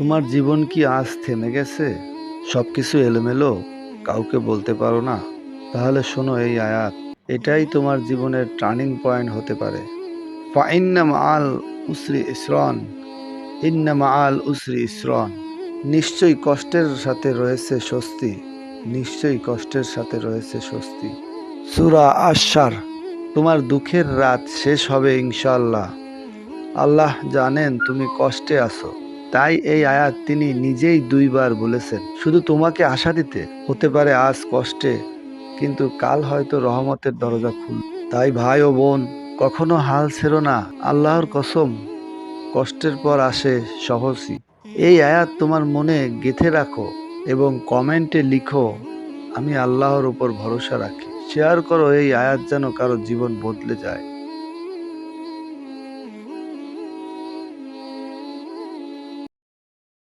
তোমার জীবন কি আজ থেমে গেছে? সবকিছু এলোমেলো, কাউকে বলতে পারো না? তাহলে শোনো এই আয়াত। এটাই তোমার জীবনের টার্নিং পয়েন্ট হতে পারে। ফাইন্না মাআল উসরি ইসরান, ইন্না মাআল উসরি ইসরান। নিশ্চয়ই কষ্টের সাথে রয়েছে স্বস্তি, নিশ্চয়ই কষ্টের সাথে রয়েছে স্বস্তি। সূরা আশ-শার। তোমার দুঃখের রাত শেষ হবে ইনশাআল্লাহ। আল্লাহ জানেন তুমি কষ্টে আছো, তাই এই আয়াত তিনি নিজেই দুইবার বলেছেন শুধু তোমাকে আশা দিতে। হতে পারে আজ কষ্টে, কিন্তু কাল হয়তো রহমতের দরজা খুলবে। তাই ভাই ও বোন, কখনো হাল ছেড়ো না। আল্লাহর কসম, কষ্টের পর আসে সহজই। এই আয়াত তোমার মনে গেঁথে রাখো এবং কমেন্টে লিখো, আমি আল্লাহর উপর ভরসা রাখি। শেয়ার করো এই আয়াত যেন কারো জীবন বদলে যায়।